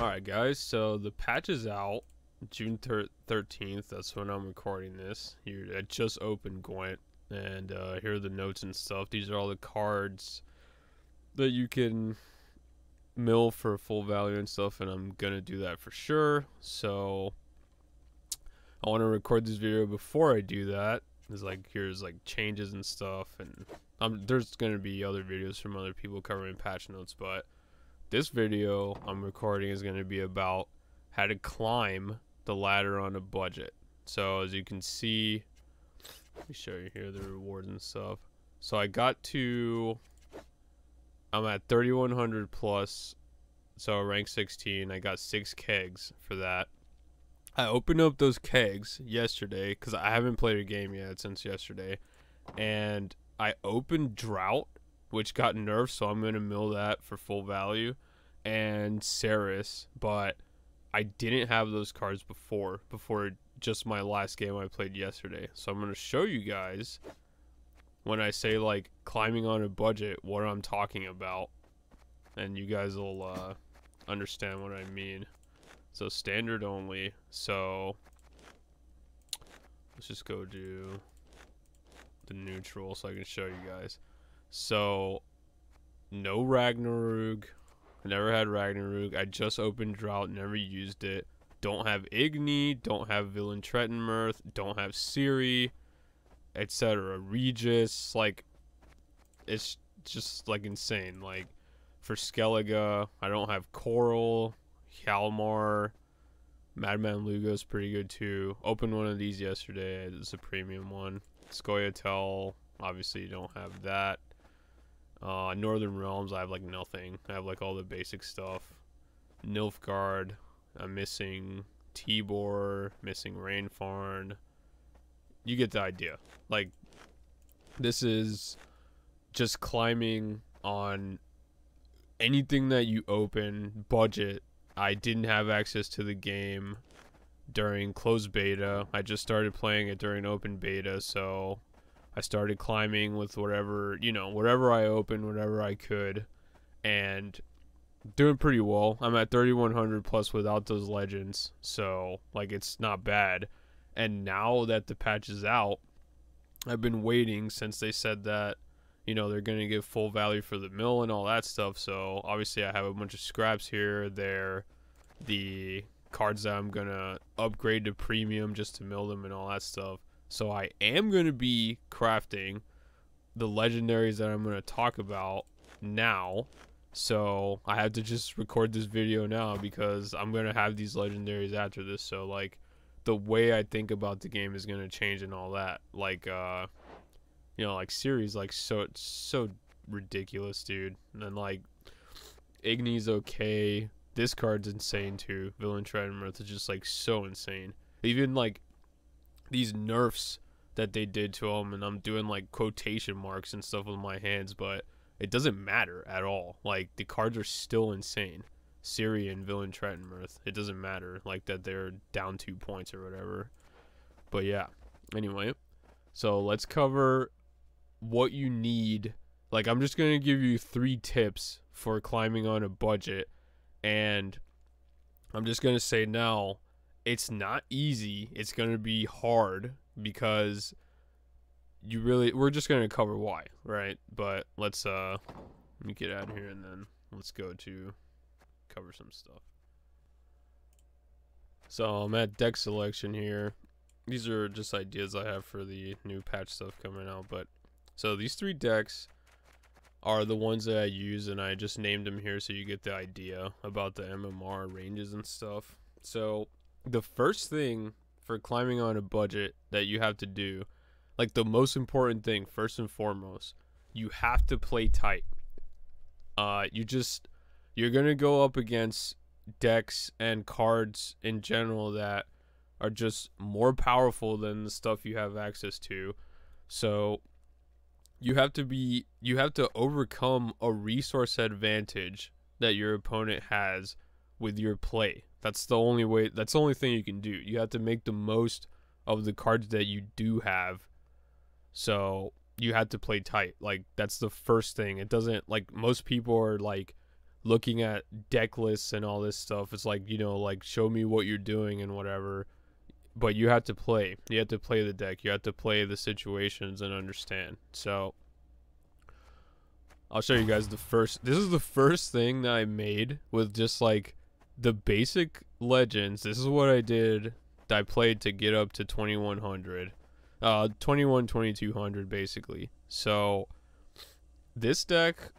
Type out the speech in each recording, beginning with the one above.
Alright guys, so the patch is out June 13th. That's when I'm recording this. I just opened Gwent, and here are the notes and stuff. These are all the cards that you can mill for full value and stuff, and I'm gonna do that for sure. So I want to record this video before I do that. Here's changes and stuff, and there's gonna be other videos from other people covering patch notes, but this video I'm recording is going to be about how to climb the ladder on a budget. So as you can see, let me show you here the rewards and stuff. So I'm at 3100 plus, so rank 16. I got 6 kegs for that. I opened up those kegs yesterday because I haven't played a game yet since yesterday, and I opened Drought, which got nerfed, so I'm going to mill that for full value, and Ceres, but I didn't have those cards before just my last game I played yesterday. So I'm going to show you guys, when I say climbing on a budget, what I'm talking about, and you guys will understand what I mean. So standard only, so let's just go to the neutral so I can show you guys. So no Ragnarok, never had Ragnarok. I just opened Drought, never used it. Don't have Igni, don't have Villain Trettenmirth, don't have Ciri, etc. Regis, it's just insane. For Skellige, I don't have Coral, Hjalmar, Madman Lugo's pretty good too. Opened one of these yesterday, it's a premium one. Scoia'tael, obviously you don't have that. Northern Realms, I have nothing. I have all the basic stuff. Nilfgaard, I'm missing Tibor, missing Rainfarn. You get the idea. This is just climbing on anything that you open. Budget. I didn't have access to the game during closed beta. I just started playing it during open beta, so I started climbing with whatever I opened, whatever I could, and doing pretty well. I'm at 3100 plus without those legends, so it's not bad. And now that the patch is out, I've been waiting since they said that they're gonna give full value for the mill and all that stuff. So obviously I have a bunch of scraps here. They're the cards that I'm gonna upgrade to premium just to mill them and all that stuff. So I am going to be crafting the legendaries that I'm going to talk about now. So I have to just record this video now because I'm going to have these legendaries after this. So the way I think about the game is going to change and all that. Series, so ridiculous, dude. And then Igni's okay. This card's insane too. Villain Trettenmirth is just so insane. Even these nerfs that they did to them, and I'm doing quotation marks and stuff with my hands, but it doesn't matter at all. The cards are still insane. Ciri and Villain Trettenmirth, it doesn't matter that they're down 2 points or whatever. But yeah, anyway, so let's cover what you need. I'm just gonna give you 3 tips for climbing on a budget, and I'm just gonna say now, it's not easy. It's going to be hard because we're just going to cover why, right? But let me get out of here and then let's go to cover some stuff. So I'm at deck selection here. These are just ideas I have for the new patch stuff coming out. But so these 3 decks are the ones that I use, and I just named them here so you get the idea about the MMR ranges and stuff. So the first thing for climbing on a budget that you have to do, the most important thing, first and foremost, you have to play tight. You're gonna go up against decks and cards in general that are just more powerful than the stuff you have access to. So you have to overcome a resource advantage that your opponent has with your play. That's the only way. That's the only thing you can do. You have to make the most of the cards that you do have. So you had to play tight. Like, that's the first thing. It doesn't, like, most people are like looking at deck lists and all this stuff. It's like, you know, like, show me what you're doing and whatever. But you have to play. You have to play the deck. You have to play the situations and understand. So I'll show you guys the first. This is the first thing that I made with just like the basic legends. This is what I did. That I played to get up to 2100, 2200 basically. So this deck,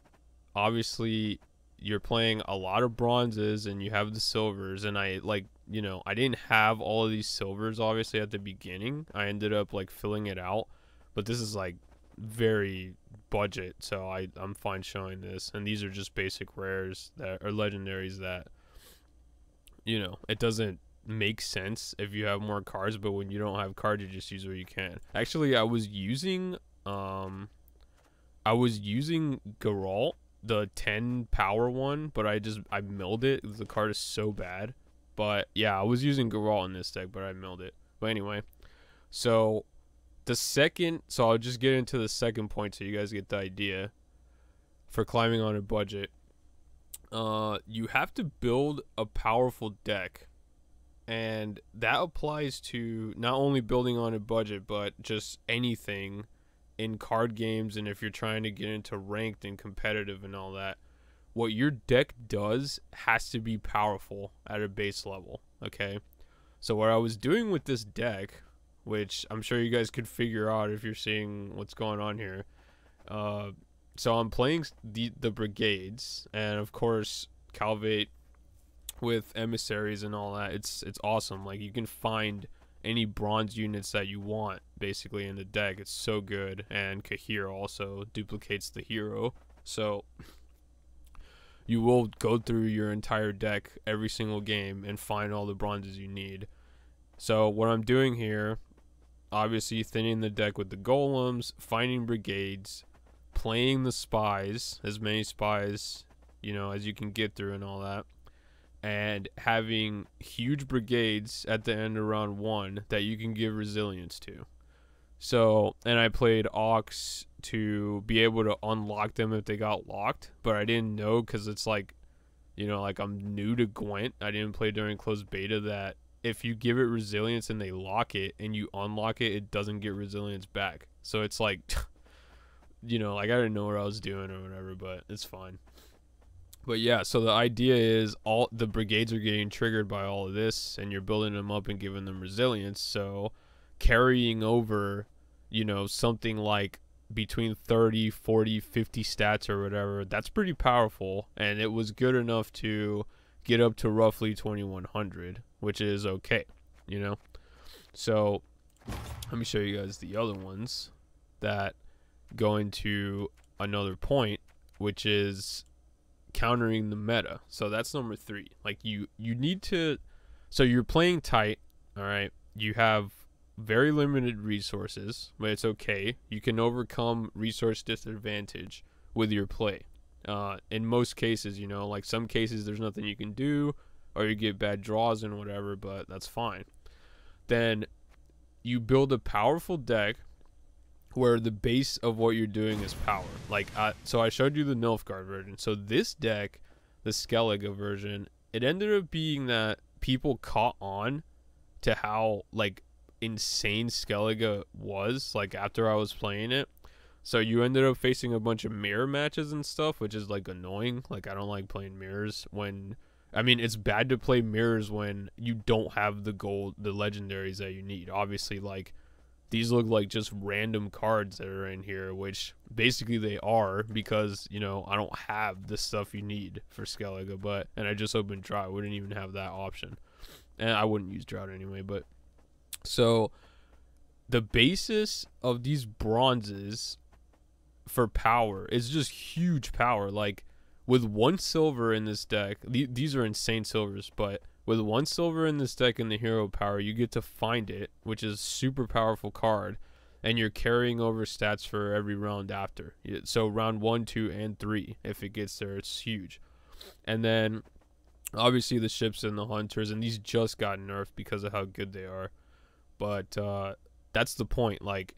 obviously, you're playing a lot of bronzes and you have the silvers. And I like, you know, I didn't have all of these silvers obviously at the beginning. I ended up like filling it out, but this is like very budget, so I'm fine showing this. And these are just basic rares that are legendaries that, you know, it doesn't make sense if you have more cards, but when you don't have cards, you just use what you can. Actually, I was using Geralt, the 10 power one, but I milled it. The card is so bad. But yeah, I was using Geralt in this deck, but I milled it. But anyway, so I'll just get into the second point so you guys get the idea for climbing on a budget. You have to build a powerful deck, and that applies to not only building on a budget, but just anything in card games. And if you're trying to get into ranked and competitive and all that, what your deck does has to be powerful at a base level. Okay, so what I was doing with this deck, which I'm sure you guys could figure out if you're seeing what's going on here. So I'm playing the brigades, and of course Calvate with emissaries and all that. It's awesome. Like, you can find any bronze units that you want basically in the deck. It's so good. And Kahir also duplicates the hero, so you will go through your entire deck every single game and find all the bronzes you need. So what I'm doing here, obviously thinning the deck with the golems, finding brigades, playing the spies, as many spies, you know, as you can get through and all that, and having huge brigades at the end of round 1 that you can give resilience to. So, and I played Ox to be able to unlock them if they got locked, but I didn't know, because it's like, you know, like, I'm new to Gwent. I didn't play during closed beta, that if you give it resilience and they lock it and you unlock it, it doesn't get resilience back. So it's like, you know, like, I didn't know what I was doing or whatever, but it's fine. But yeah, so the idea is all the brigades are getting triggered by all of this, and you're building them up and giving them resilience. So carrying over, you know, something like between 30, 40, 50 stats or whatever, that's pretty powerful. And it was good enough to get up to roughly 2100, which is okay, you know. So let me show you guys the other ones that go into another point, which is countering the meta. So that's number 3. Like, you need to, so you're playing tight, all right? You have very limited resources, but it's okay. You can overcome resource disadvantage with your play. In most cases, you know, like, some cases there's nothing you can do, or you get bad draws and whatever, but that's fine. Then you build a powerful deck where the base of what you're doing is power. Like, so I showed you the Nilfgaard version. So this deck, the Skellige version, it ended up being that people caught on to how, like, insane Skellige was, like, after I was playing it. So you ended up facing a bunch of mirror matches and stuff, which is, like, annoying. Like, I don't like playing mirrors when, I mean, it's bad to play mirrors when you don't have the gold, the legendaries that you need. Obviously, like, these look like just random cards that are in here, which basically they are, because, you know, I don't have the stuff you need for Skellige, but, and I just opened Drought. I wouldn't even have that option. And I wouldn't use Drought anyway, but, so the basis of these bronzes for power is just huge power. Like, with 1 silver in this deck, these are insane silvers, but with 1 silver in this deck in the hero power, you get to find it, which is a super powerful card, and you're carrying over stats for every round after. So round 1, 2, and 3, if it gets there, it's huge. And then obviously the ships and the hunters, and these just got nerfed because of how good they are. But that's the point. Like,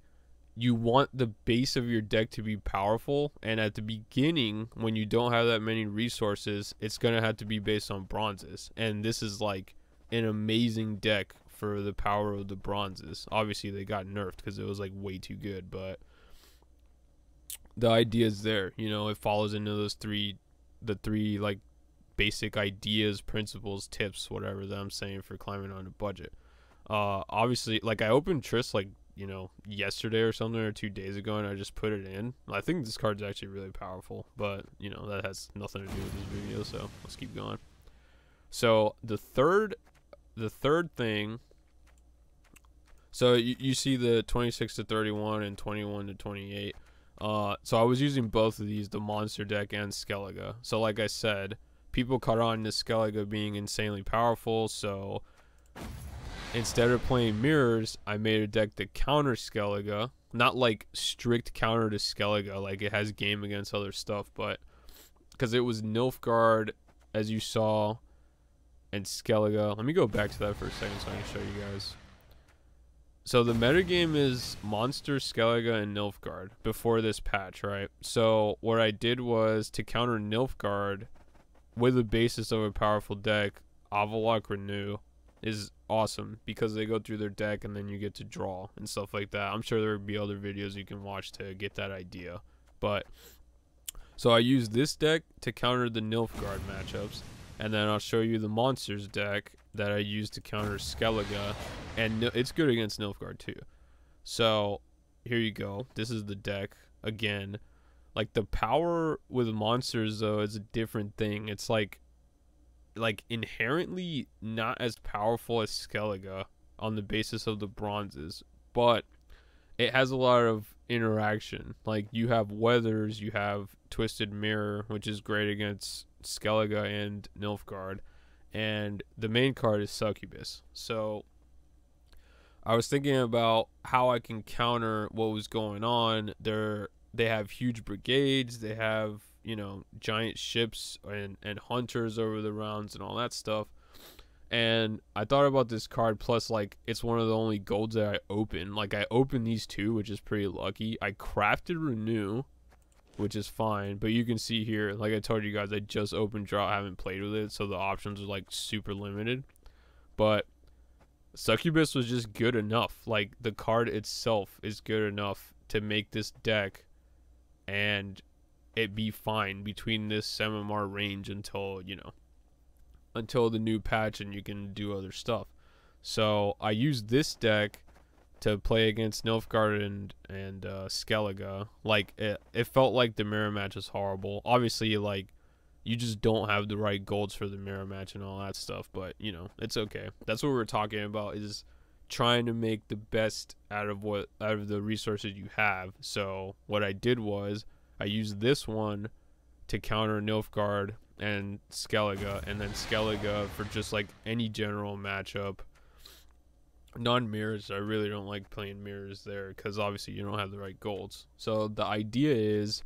you want the base of your deck to be powerful, and at the beginning, when you don't have that many resources, it's gonna have to be based on bronzes. And this is like an amazing deck for the power of the bronzes. Obviously, they got nerfed because it was like way too good, but the idea is there. You know, it follows into those the three like basic ideas, principles, tips, whatever that I'm saying for climbing on a budget. Obviously, like I opened Triss like, you know, yesterday or something, or 2 days ago, and I just put it in. I think this card's actually really powerful, but you know, that has nothing to do with this video, so let's keep going. So the third thing, so you see the 26 to 31 and 21 to 28. So I was using both of these, the monster deck and Skellige. So like I said, people caught on to Skellige being insanely powerful, so instead of playing mirrors, I made a deck to counter Skellige. Not like strict counter to Skellige, like it has game against other stuff, but because it was Nilfgaard, as you saw, and Skellige. Let me go back to that for a second so I can show you guys. So the metagame is Monster, Skellige, and Nilfgaard before this patch, right? So what I did was to counter Nilfgaard with the basis of a powerful deck, Avallac'h Renew is awesome because they go through their deck and then you get to draw and stuff like that. I'm sure there would be other videos you can watch to get that idea. But so I use this deck to counter the Nilfgaard matchups, and then I'll show you the monsters deck that I use to counter Skellige, and it's good against Nilfgaard too. So here you go. This is the deck again. Like the power with monsters though is a different thing. It's like inherently not as powerful as Skellige on the basis of the bronzes, but it has a lot of interaction. Like you have Weathers, you have Twisted Mirror, which is great against Skellige and Nilfgaard, and the main card is Succubus. So I was thinking about how I can counter what was going on. They have huge brigades, they have, you know, giant ships and hunters over the rounds and all that stuff. And I thought about this card, plus like it's one of the only golds that I open. Like I opened these two, which is pretty lucky. I crafted Renew, which is fine, but you can see here, like I told you guys, I just opened Drought, I haven't played with it, so the options are like super limited. But Succubus was just good enough. Like the card itself is good enough to make this deck and it be fine between this MMR range until, you know, until the new patch and you can do other stuff. So I used this deck to play against Nilfgaard and Skellige. Like it felt like the mirror match is horrible. Obviously, like you just don't have the right golds for the mirror match and all that stuff, but you know, it's okay. That's what we're talking about, is trying to make the best out of the resources you have. So what I did was I used this one to counter Nilfgaard and Skellige, and then Skellige for just like any general matchup. Non-mirrors, I really don't like playing mirrors there because obviously you don't have the right golds. So the idea is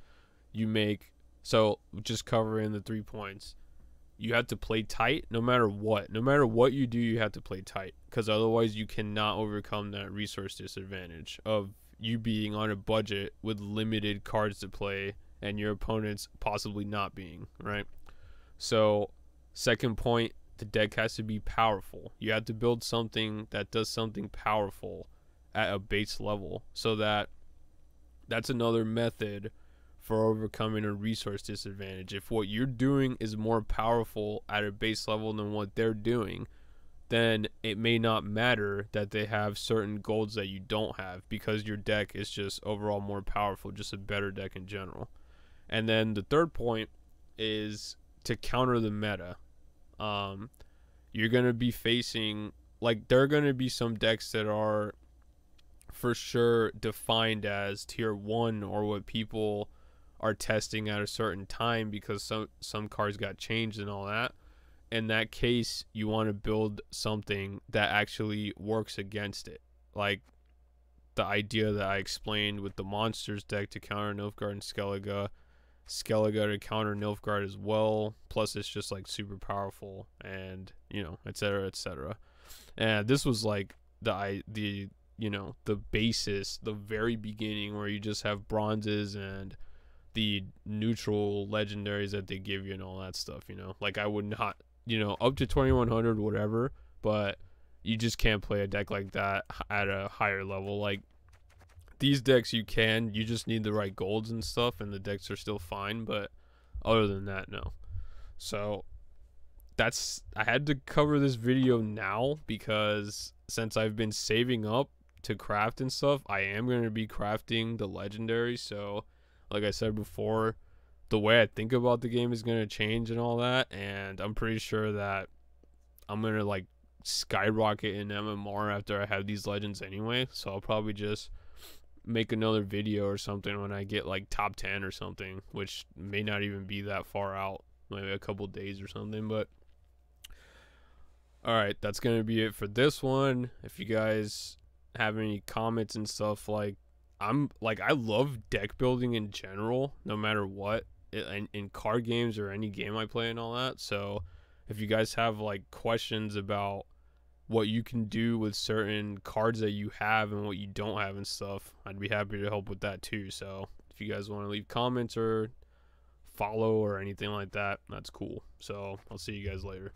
you make, so just covering the 3 points, you have to play tight no matter what. No matter what you do, you have to play tight, because otherwise you cannot overcome that resource disadvantage of you being on a budget with limited cards to play and your opponents possibly not being, right? So second point, the deck has to be powerful. You have to build something that does something powerful at a base level, so that's another method for overcoming a resource disadvantage. If what you're doing is more powerful at a base level than what they're doing, then it may not matter that they have certain golds that you don't have, because your deck is just overall more powerful, just a better deck in general. And then the third point is to counter the meta. You're going to be facing, like, there are going to be some decks that are for sure defined as tier 1 or what people are testing at a certain time because some cards got changed and all that. In that case, you want to build something that actually works against it. Like the idea that I explained with the monsters deck to counter Nilfgaard and Skellige to counter Nilfgaard as well. Plus, it's just like super powerful, and you know, etc., etc. And this was like the you know, the basis, the very beginning, where you just have bronzes and the neutral legendaries that they give you and all that stuff, you know. Like, I would not, you know, up to 2100, whatever, but you just can't play a deck like that at a higher level. Like, these decks you just need the right golds and stuff, and the decks are still fine, but other than that, no. So I had to cover this video now, because since I've been saving up to craft and stuff, I am going to be crafting the legendary. So like I said before, the way I think about the game is going to change and all that, and I'm pretty sure that I'm going to like skyrocket in MMR after I have these legends anyway. So I'll probably just make another video or something when I get like top 10 or something, which may not even be that far out, maybe a couple days or something. But alright, that's gonna be it for this one. If you guys have any comments and stuff, like, I love deck building in general, no matter what, in card games or any game I play and all that. So if you guys have like questions about what you can do with certain cards that you have and what you don't have and stuff, I'd be happy to help with that too. So if you guys want to leave comments or follow or anything like that, that's cool. So I'll see you guys later.